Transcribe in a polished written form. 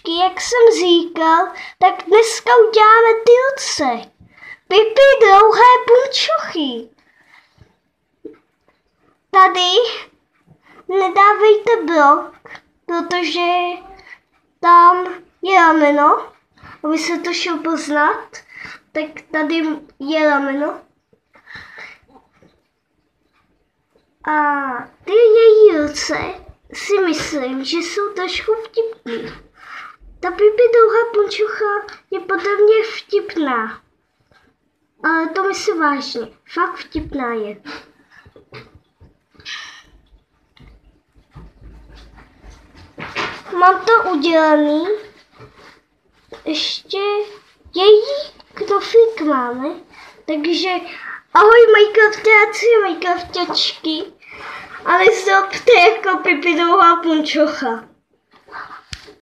Děvčičky, jak jsem říkal, tak dneska uděláme ty ruce. Pipi dlouhé punčochy. Tady nedávejte blok, protože tam je rameno, aby se to šlo poznat. Tak tady je rameno. A ty její ruce si myslím, že jsou trošku vtipný. Ta Pipi dlouhá punčocha je podle mě vtipná. Ale to myslím vážně. Fakt vtipná je. Mám to udělaný. Ještě její knoflík máme. Takže ahoj Minecraftáci a Minecraftačky. Ale zробte jako Pipi dlouhá punčocha.